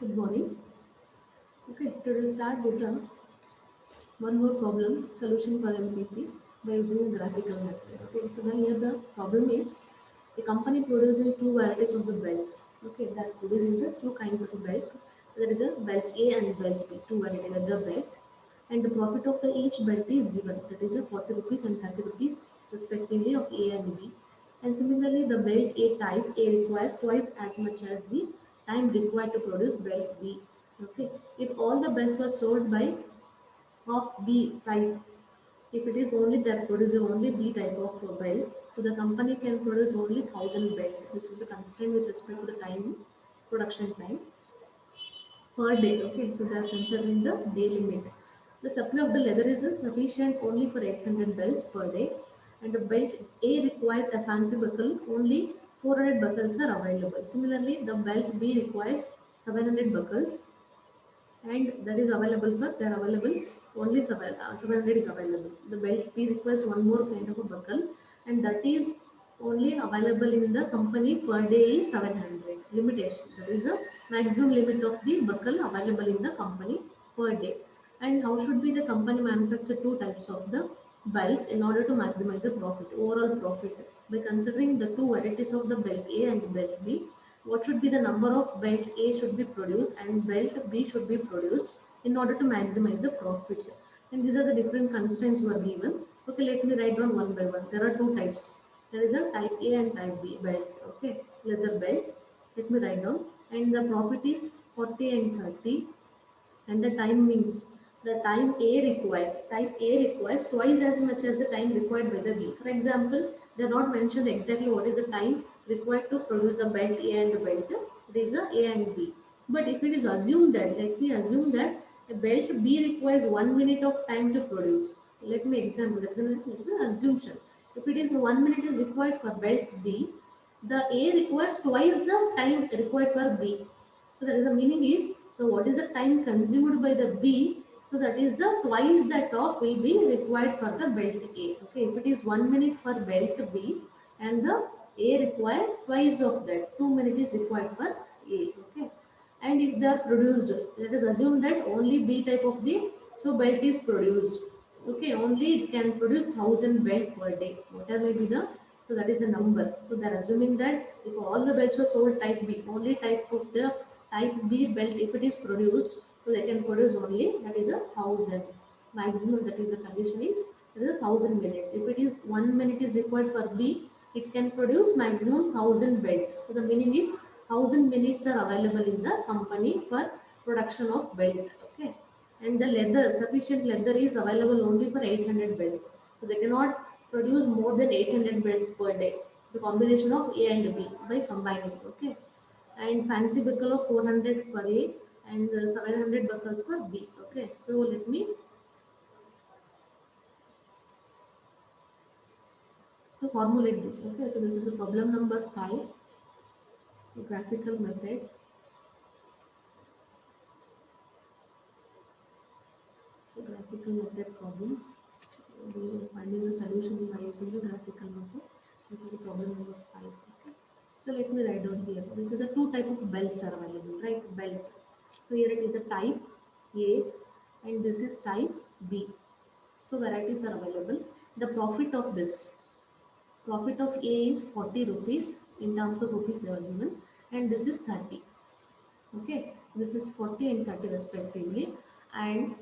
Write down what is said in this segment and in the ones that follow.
Good morning. Okay, today we'll start with the one more problem solution for LPP by using a graphical method. Okay, so then here the problem is the company producing two varieties of the belts. Okay, that producing the two kinds of belts. There is a belt A and belt B, two varieties of the belt, and the profit of the each belt is given. That is a 40 rupees and 30 rupees respectively of A and B. And similarly, the belt A type A requires twice as much as the time required to produce belt B. Okay, if all the belts were sold by of B type, if it is only that producing only B type of belt, so the company can produce only 1000 belts. This is a constraint with respect to the time, production time per day. Okay, so they are considering the day limit. The supply of the leather is sufficient only for 800 belts per day, and the belt A requires a fancy buckle, only 400 buckles are available. Similarly, the belt B requires 700 buckles, and that is available for they are available only 700 is available. The belt P requires one more kind of a buckle, and that is only available in the company per day is 700 limitation. That is the maximum limit of the buckle available in the company per day. And how should be the company manufacture two types of the belts in order to maximize the profit, overall profit, by considering the two varieties of the belt A and belt B. What should be the number of belt A should be produced and belt B should be produced in order to maximize the profit. And these are the different constraints were given. Okay, let me write down one by one. There are two types. There is a type A and type B belt. Okay, leather belt. Let me write down. And the profit is 40 and 30, and the time means the time A requires type A requires twice as much as the time required by the B. For example, they are not mentioned exactly what is the time required to produce a belt A and a belt. It is a A and B. But if it is assumed that, let me assume that a belt B requires 1 minute of time to produce. Let me example. That is an assumption. If it is 1 minute is required for belt B, the A requires twice the time required for B. So that is the meaning is, so what is the time consumed by the B? So that is the twice that of will be required for the belt A. Okay, if it is 1 minute for belt B and the A required twice of that, 2 minutes is required for A. Okay, and if they are produced, let us assume that only B type of the so belt is produced. Okay, only it can produce 1000 belt per day. Whatever may be the, so that is the number. So they are assuming that if all the belts were sold type B, only type of the type B belt if it is produced, so they can produce only that is a 1000 maximum. That is the condition is that is a 1000 minutes. If it is 1 minute is required for B, it can produce maximum 1000 belt. So the meaning is 1000 minutes are available in the company for production of belt. Okay, and the leather sufficient leather is available only for 800 belts. So they cannot produce more than 800 belts per day. The combination of A and B by combining. Okay, and fancy buckle of 400 per A and 700 buckles for B. Okay, so let me formulate this. Okay, so this is a problem number 5, graphical method. So graphical method problems. So we are finding the solution by using the graphical method. This is a problem number 5. Okay. So let me write down here. This is a two type of belts are available, right? Belt. So here it is a type A and this is type B. So varieties are available. The profit of this profit of A is 40 rupees in terms of rupees they are given, and this is 30. Okay, this is 40 and 30 respectively, and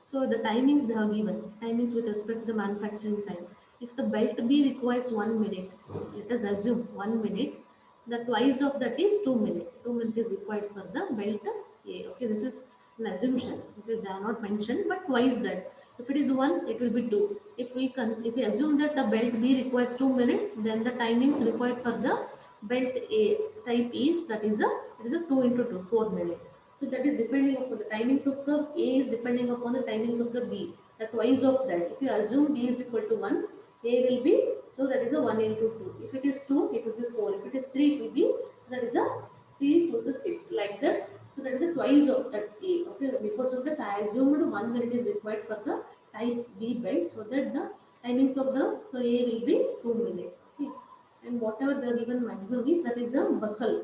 so the timings they have given timings with respect to the manufacturing time. If the belt B requires 1 minute, let us assume 1 minute, the twice of that is 2 minutes. 2 minutes is required for the belt A. Okay, this is an assumption. Okay, they are not mentioned, but twice that. If it is one, it will be two. If we assume that the belt B requires 2 minutes, then the timings required for the belt A type is that is a it is a 2 into 2 4 minutes. So that is depending upon the timings of the A is depending upon the timings of the B. The twice of that. If you assume B is equal to 1, A will be, so that is a 1 into 2. If it is 2, it will be 4. If it is 3, it will be, that is a 3 plus a 6 like that. So that is a twice of that A. Okay, because of that I assumed 1 minute is required for the type B belt, so that the timings of the so A will be 2 minutes. Okay, and whatever the given maximum is, that is the buckle.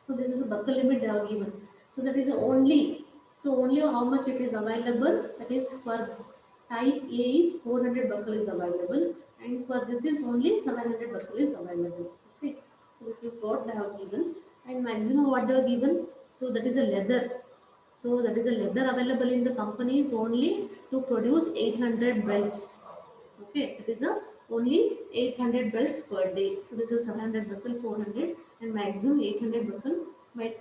So this is a buckle limit they have given. So that is only, so only how much it is available, that is for type A is 400 buckle is available, and for this is only 700 buckle is available. Okay, so this is what they have given, and maximum what they have given. So that is a leather. So that is a leather available in the company is only to produce 800 belts. Okay, it is a only 800 belts per day. So this is 700 buckle, 400, and maximum 800 buckle.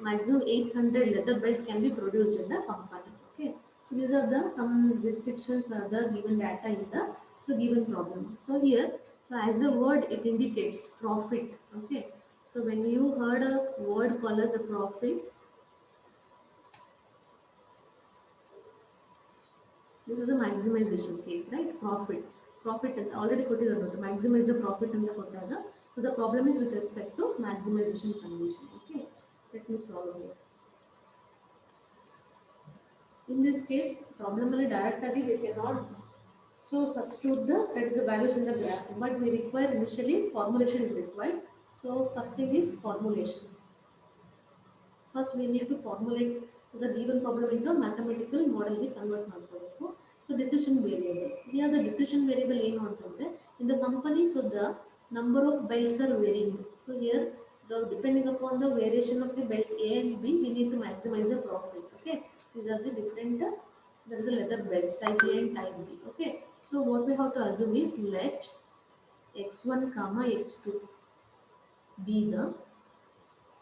Maximum 800 leather belt can be produced in the company. Okay, so these are the some restrictions are the given data in the so given problem. So here, so as the word it indicates profit. Okay, so when you heard a word called as a profit, this is a maximization case, right? Profit. Profit is already put it about maximize the profit in the quota. So the problem is with respect to maximization condition. Okay. Let me solve here. In this case, problem only directly we cannot so substitute that is the values in the graph, but we require initially formulation is required. So first thing is formulation. First, we need to formulate so the given problem into a mathematical model we convert ಮಾಡಬೇಕು. So decision variable. Here the decision variable ಏನು ಅಂತಂದ್ರೆ in the company, so the number of belts are varying. So here the depending upon the variation of the belt A and B, we need to maximize the profit. Okay, these are the different. There is a letter belts type A and type B. Okay, so what we have to assume is let x1 comma x2 be the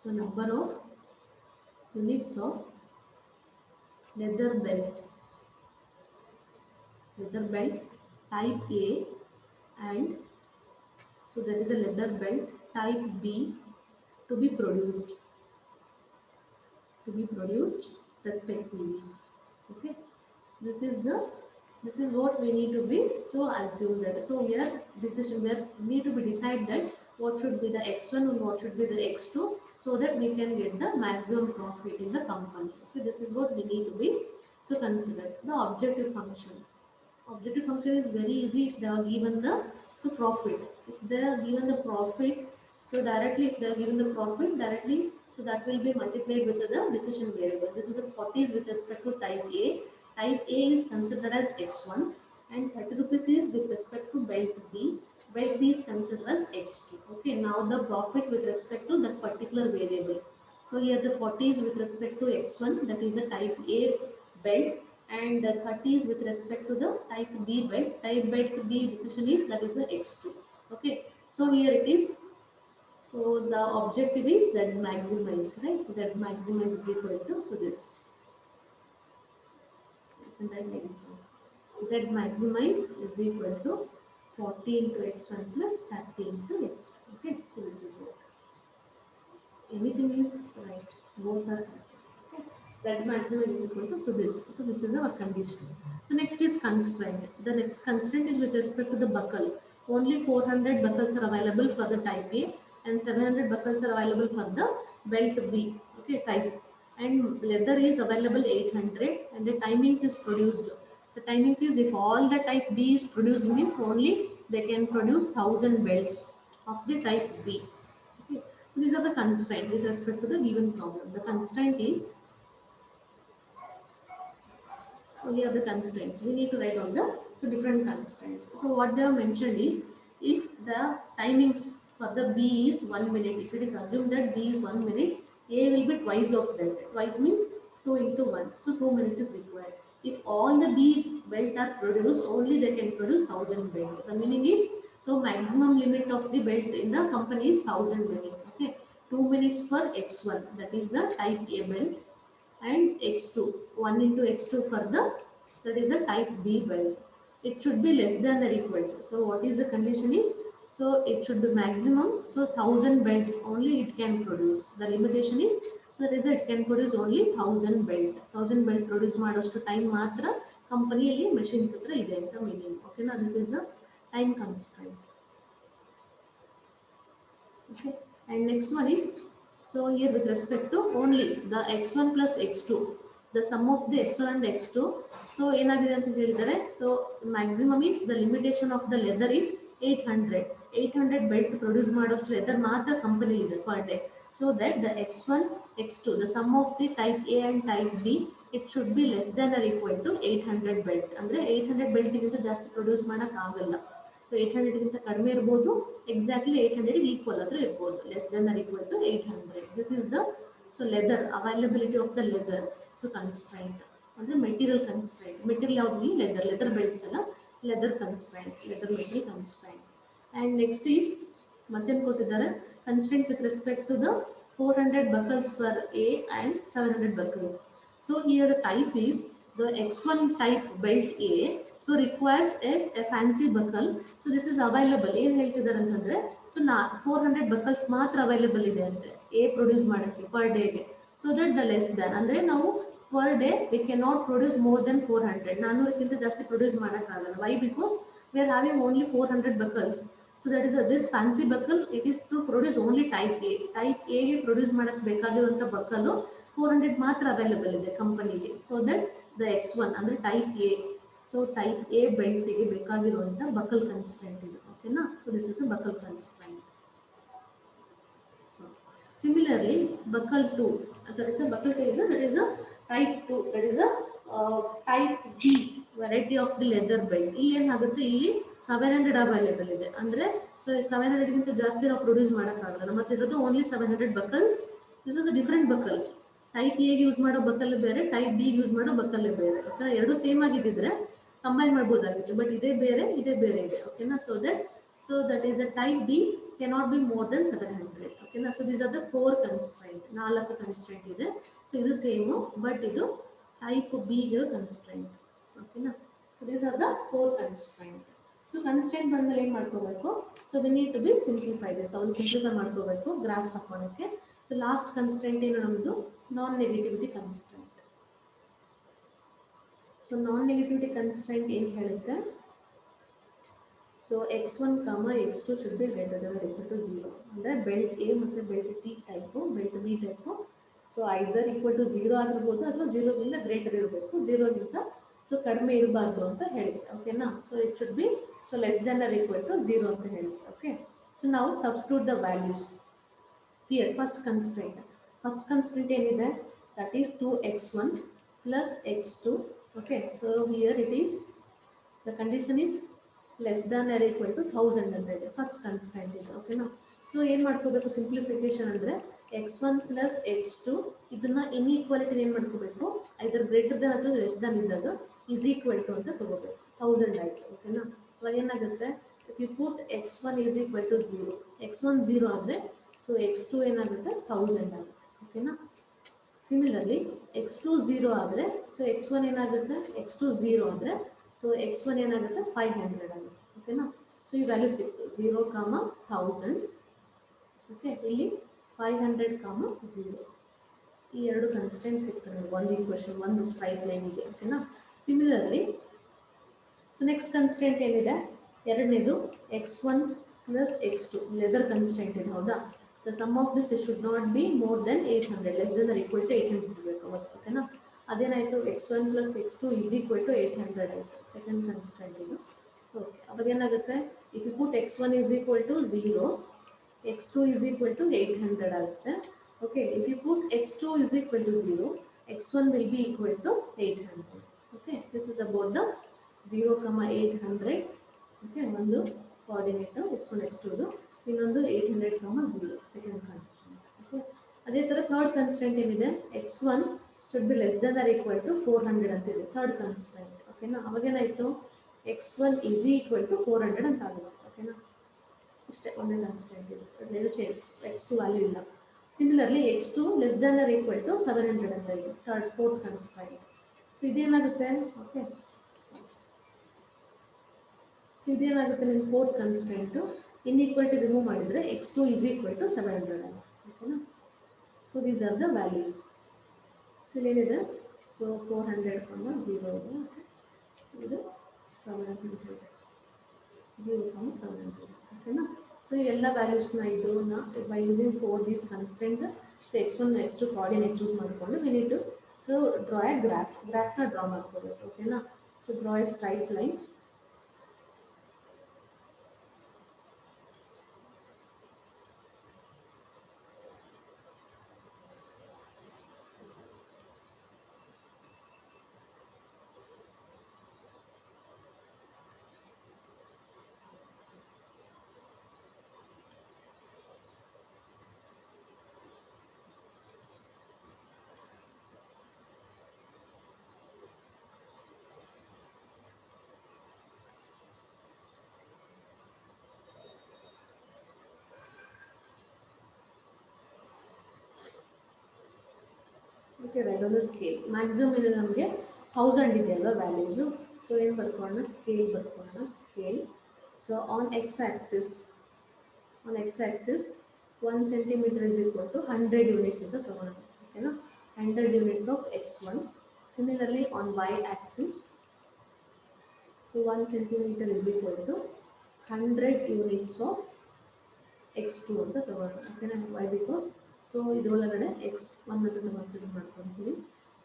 so number of units of leather belt type A, and so that is a leather belt type B to be produced respectively. Okay, this is the this is what we need to be so assume that. So here decision where need to be decide that what should be the x1 and what should be the x2, so that we can get the maximum profit in the company. Okay, this is what we need to be so consider the objective function. Objective function is very easy if they are given the so profit. If they are given the profit, so directly if they are given the profit directly, so that will be multiplied with the decision variable. This is a 40 is with respect to type A. Type A is considered as x1, and 30 rupees is with respect to belt B. Belt B is considered as x2. Okay, now the profit with respect to that particular variable. So here the 40 is with respect to x1, that is a type A belt, and the 30 is with respect to the type B belt. Type belt B decision is that is the x2. Okay, so here it is. So the objective is Z maximize, right? Z maximize is equal to so this. And then Z maximize is equal to 40 into x1 plus 30 into x2. Okay, so this is what. Anything is right. Both are right. Okay. Z maximum is equal to so this. So this is our condition. So next is constraint. The next constraint is with respect to the buckle. Only 400 buckles are available for the type A, and 700 buckles are available for the belt B. Okay, type. And leather is available 800, and the timings is produced. The timings is if all the type B is produced means only they can produce 1000 belts of the type B. Okay. So these are the constraints with respect to the given problem. The constraint is, so here are the constraints. We need to write all the two different constraints. So what they have mentioned is, if the timings for the B is 1 minute, if it is assumed that B is 1 minute, A will be twice of that. Twice means 2 into 1. So 2 minutes is required. If all the B belt are produced, only they can produce 1000 belt. The meaning is, so maximum limit of the belt in the company is 1000 minutes. Okay, 2 minutes for X1, that is the type A belt, and x2 1 into x2 for the that is the type B belt. It should be less than or equal to. So what is the condition is, so it should be maximum, so 1000 belts only it can produce. The limitation is, so that is it can produce only 1000 belt. 1000 belt produce ಮಾಡೋಷ್ಟು time ಮಾತ್ರ ಕಂಪನಿಯಲ್ಲಿ machines ಹತ್ರ ಇದೆ ಅಂತ meaning. Okay, now this is the time constraint. Okay, and next one is, so here with respect to only the x1 plus x2, the sum of the x1 and x2. So ಏನಾಗಿದೆ ಅಂತ ಹೇಳಿದರೆ, so maximum is the limitation of the leather is 800 belt produce ಮಾಡೋಷ್ಟು leather ಮಾತ್ರ company ಇದೆ per day. so that the x1 x2 the sum of the type A and type B it should be less than or equal to 800 belt ಅಂದ್ರೆ 800 belt ಗಿಂತ ಜಾಸ್ತಿ produce ಮಾಡಕ್ ಆಗಲ್ಲ. So 800 ಗಿಂತ ಕಡಿಮೆ ಇರಬಹುದು, ಎಕ್ಸಾಕ್ಟ್ಲಿ 800 ಗೆ ಈಕ್ವಲ್ ಆದ್ರೂ ಇರಬಹುದು, less than or equal to 800. This is the so leather availability of the leather. So constraint ಅಂದ್ರೆ ಮೆಟೀರಿಯಲ್ ಕನ್ಸ್ಟ್ರೈಂಟ್. ಮೆಟೀರಿಯಲ್ ಯಾವ್ದು? ಲೆದರ್. ಲೆದರ್ ಬೆಲ್ಟ್ಸ್ ಅಲ್ಲ, leather constraint, leather material constraint. And next is ಮತ್ತೇನು ಕೊಟ್ಟಿದ್ದಾರೆ? Constraint with respect to the 400 buckles per A and 700 buckles. So here the type is the X1 type belt A, so requires a fancy buckle. So this is available. ಏನು ಹೇಳ್ತಿದ್ದಾರೆ ಅಂತಂದ್ರೆ, so 400 buckles ಮಾತ್ರ available ಇದೆ ಅಂತೆ A produce ಮಾಡೋಕ್ಕೆ per ಡೇಗೆ. So that the less than ಅಂದರೆ ನಾವು per day we can not produce more than 400. 400ಕ್ಕಿಂತ ಜಾಸ್ತಿ ಪ್ರೊಡ್ಯೂಸ್ ಮಾಡೋಕ್ಕಾಗಲ್ಲ. Why? Because we are having only 400 buckles. So that is this fancy buckle. It is to produce only type A. Type A ಗೆ produce ಮಾಡಕ್ಕೆ ಬೇಕಾಗಿರುವಂಥ ಬಕ್ಕಲು 400 ಮಾತ್ರ available ಇದೆ ಕಂಪನಿಗೆ. So that the X1 ಅಂದರೆ type A. So type A ಬೆಲ್ಟ್ಗೆ ಬೇಕಾಗಿರುವಂಥ buckle constant ಇದು. ಓಕೆನಾ? So this is a buckle constant. Similarly, buckle 2, that is a buckle 2 is a, that is a type 2, that is a type B variety of the leather belt. ಇಲ್ಲಿ ಏನಾಗುತ್ತೆ, ಇಲ್ಲಿ 700 available ಇದೆ ಅಂದ್ರೆ so 700 ಗಿಂತ ಜಾಸ್ತಿ ನಾವು ಪ್ರೊಡ್ಯೂಸ್ ಮಾಡೋಕ್ಕಾಗಲ್ಲ. ಮತ್ತೆ ಇರೋದು only 700 ಬಕಲ್ಸ್. This is a different buccal. Type A use ಮಾಡೋ ಬಕಲ್ ಬೇರೆ, ಟೈಪ್ ಬಿ ಯೂಸ್ ಮಾಡೋ ಬಕಲ್ ಬೇರೆ. ಓಕೆನಾ? ಎರಡು ಸೇಮ್ ಆಗಿದ್ದಿದ್ರೆ ಕಂಬೈನ್ ಮಾಡ್ಬೋದಾಗಿತ್ತು, ಬಟ್ ಇದೇ ಬೇರೆ ಇದೆ. ಓಕೆನಾ? So that is a type B cannot be more than 700. Okay na? So these are the 4 constraint. 4 constraint ಇದೆ. ಸೊ ಇದು ಸೇಮ್, ಬಟ್ ಇದು ಟೈಪ್ ಬಿ ಇರೋ ಕನ್ಸ್ಟ್ರೈಂಟ್. ಓಕೆನಾ? So these are the 4 constraint. So constraint ಬಂದ್ಮೇಲೆ ಏನು ಮಾಡ್ಕೋಬೇಕು? So we need to be simplify this. ಅವ್ರು simplify ಮಾಡ್ಕೋಬೇಕು ಗ್ರಾಫ್ ಹಾಕೋಣಕ್ಕೆ. ಸೊ ಲಾಸ್ಟ್ ಕನ್ಸ್ಟ್ರೈಂಟ್ ಏನು ನಮ್ಮದು? Non negativity constraint. So non negativity constraint ಏನು ಹೇಳುತ್ತೆ? So x1, x2 should be greater than or equal to 0. ಅಂದರೆ ಬೆಲ್ಟ್ ಎ ಮತ್ತು belt T type, belt B type so either equal to 0 ಆಗಿರ್ಬೋದು ಅಥವಾ 0ಗಿಂತ greater ಇರಬೇಕು, 0ಗಿಂತ so ಕಡಿಮೆ ಇರಬಾರ್ದು ಅಂತ ಹೇಳುತ್ತೆ. ಓಕೆನಾ? So it should be so less than or equal to 0 ಅಂತ ಹೇಳುತ್ತೆ. ಓಕೆ, ಸೊ ನಾವು substitute the values here. First constraint ಏನಿದೆ? That is 2x1 plus x2. Okay, so here it is the condition is less than or equal to 1000 ಅಂತ ಇದೆ. First constant ಇದೆ. ಓಕೆನಾ? So ಏನು ಮಾಡ್ಕೋಬೇಕು? ಸಿಂಪ್ಲಿಫಿಕೇಶನ್ ಅಂದರೆ x1 ಪ್ಲಸ್ x2 ಇದನ್ನ inequality ಏನು ಮಾಡ್ಕೋಬೇಕು? ಐದರ್ ಗ್ರೇಟರ್ ದನ್ ಅಥವಾ ಲೆಸ್ ದನ್ ಇದ್ದಾಗ ಈಸ್ ಈಕ್ವಲ್ ಟು ಅಂತ ತಗೋಬೇಕು. 1000 ಆಯಿತು. ಓಕೆನಾ? ಇವಾಗ ಏನಾಗುತ್ತೆ? If you put x1 is equal to 0, x1 0 ಆದರೆ ಸೊ x2 ಏನಾಗುತ್ತೆ? 1000 ಆಗುತ್ತೆ. ಓಕೆನಾ? ಸಿಮಿಲರ್ಲಿ x2 0 ಆದರೆ ಸೊ x1 ಏನಾಗುತ್ತೆ? x2 0 ಆದರೆ ಸೊ x1 ಏನಾಗುತ್ತೆ? 500 ಆಗುತ್ತೆ. ಓಕೆನಾ? ಸೊ ಈ ವ್ಯಾಲ್ಯೂ ಸಿಕ್ತು 0, 1000. ಓಕೆ, ಇಲ್ಲಿ 500, 0. ಈ ಎರಡು ಕನ್ಸ್ಟೆಂಟ್ ಸಿಗ್ತದೆ ಒಂದು ಈಕ್ವೇಷನ್, ಒಂದು ಸ್ಟ್ರೈಟ್ ಲೈನಿಗೆ. ಓಕೆನಾ? ಸಿಮಿಲರ್ಲಿ ಸೊ ನೆಕ್ಸ್ಟ್ ಕನ್ಸ್ಟೆಂಟ್ ಏನಿದೆ? ಎರಡನೇದು x1 plus x2 leather constant ಇದೆ. ಹೌದಾ? The sum of this should not be more than 800, less than or equal to 800 ಇರಬೇಕು ಅವತ್ತು. ಓಕೆನಾ? ಅದೇನಾಯಿತು? x1 plus x2 is equal to 800 ಆಯಿತು. ಸೆಕೆಂಡ್ ಕನ್ಸ್ಟೆಂಟ್ ಇದು. ಓಕೆ, ಅವಾಗ ಏನಾಗುತ್ತೆ? If you put x1 is equal to 0, x2 is equal to 800 ಆಗುತ್ತೆ. Okay, if you put x2 is equal to 0, x1 will be equal to 800. Okay, this is about the 0, 800. Okay, ಒಂದು ಕೋಆರ್ಡಿನೇಟು x1 x2, ಇನ್ನೊಂದು 800, 0 second constant. Okay, ಅದೇ ಥರ third constant ಏನಿದೆ? x1 should be less than or equal to 400 ಅಂತ ಇದೆ third constant. ಓಕೆನಾ? ಅವಾಗೇನಾಯಿತು? x1 is equal to 400 ಅಂತ ಆಗುತ್ತೆ. ಓಕೆನಾ? ಇಷ್ಟೇ ಒಂದೇ ಕನ್ಸ್ಟೆಂಟ್ ಇದೆ, ಅದೇನು ಚೇಂಜ್, x2 ವ್ಯಾಲ್ಯೂ ಇಲ್ಲ. Similarly x2 less than or equal to 700 ಅಂತ ಇದೆ ಫೋರ್ತ್ ಕನ್ಸ್ಟೆಂಟ್. ಸೊ ಇದೇನಾಗುತ್ತೆ? ಓಕೆ, ಸೊ ಇದೇನಾಗುತ್ತೆ? ನಿಮ್ಮ ಫೋರ್ತ್ ಕನ್ಸ್ಟೆಂಟು ಇನ್ಈಕ್ವಲ್ಟಿ ರಿಮೂವ್ ಮಾಡಿದರೆ x2 is equal to 700 ಆಗುತ್ತೆ. ಓಕೆನಾ? So these are the values. So ಇಲ್ಲೇನಿದೆ? ಸೊ 400, 0 ಇದೆ. ಇದು 700, 0, 700. ಓಕೆನಾ? ಸೊ ಇವೆಲ್ಲ ವ್ಯಾಲ್ಯೂಸ್ನ ಇದನ್ನ by using 4 these constant. So x1 x2 coordinate choose ಮಾಡಿಕೊಂಡು we need to so draw a ಗ್ರಾಫ್ನ ಡ್ರಾ ಮಾಡ್ಕೋಬೇಕು. ಓಕೆನಾ? So draw a straight line. Okay, right on the scale maximum ಇದೆ ನಮಗೆ 1000 ಇದೆಯಲ್ವ ವ್ಯಾಲ್ಯೂಸು. ಸೊ ಏನು ಬರ್ಕೊಳ್ಳೋಣ, ಸ್ಕೇಲ್ ಬರ್ಕೊಳ್ಳೋಣ. Scale, so on X axis 1 centimeter is equal to 100 units ಅಂತ ತಗೊಳ್ಳೋಣ. ಓಕೆನಾ, 100 units of x1. Similarly on y axis, so 1 centimeter is equal to 100 units of x2 ಅಂತ ತಗೊಳ್ಳೋಣ. ಓಕೆನಾ, why because ಸೊ ಇದರೊಳಗಡೆ x1 ಅಂತ ಕನ್ಸಿಡರ್ ಮಾಡ್ಕೊತೀವಿ,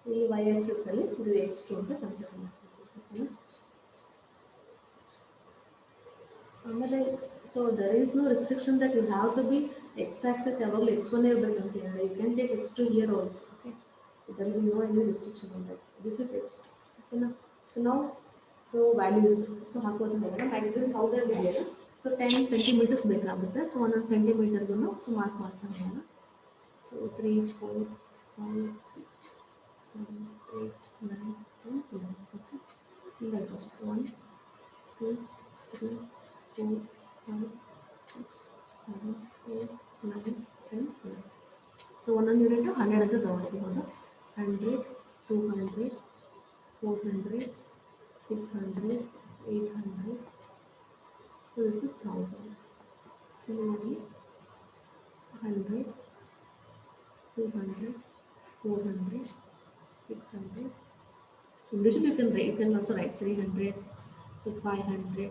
ಇಲ್ಲಿ y axis ಅಲ್ಲಿ ಇದು x2 ಅಂತ ಕನ್ಸಿಡರ್ ಮಾಡ್ಕೊತೀವಿ. ಓಕೆನಾ, ಆಮೇಲೆ so there is no restriction that you have to be X axis ಯಾವಾಗಲೂ x1 ಇರಬೇಕಂತ ಹೇಳಿದ್ರೆ you can take x2 here also. Okay, so there will no any restriction on that. This is x2. ಓಕೆನಾ, so ನಾವು so values so ಹಾಕೋದು ಹೋಗೋಣ. Maximum 1000 ಇದೆಯಲ್ಲ, so 10 centimeters ಬೇಕಾಗುತ್ತೆ. So ಒಂದೊಂದು ಸೆಂಟಿಮೀಟರ್ಗೂ ಸೊ ಮಾರ್ಕ್ ಮಾಡ್ತಾ ಹೋಗೋಣ. ಸೊ 3, 4, 5, 6, 7, 8, 9, 10, 11. ಓಕೆ, ಈಗ 1, 2, 3, 4, 5, 6, 7, 8, 9, 10, 11. ಸೊ ಒಂದೊಂದು ಯೂನಿಟ್ 100 ಅಂತ ತಗೊಳ್ತೀವಿ. 100, 200, 400, 600, 800. So this is 1000. Similarly 100, 200, 400, 600. Usually you can also write 300. So 500.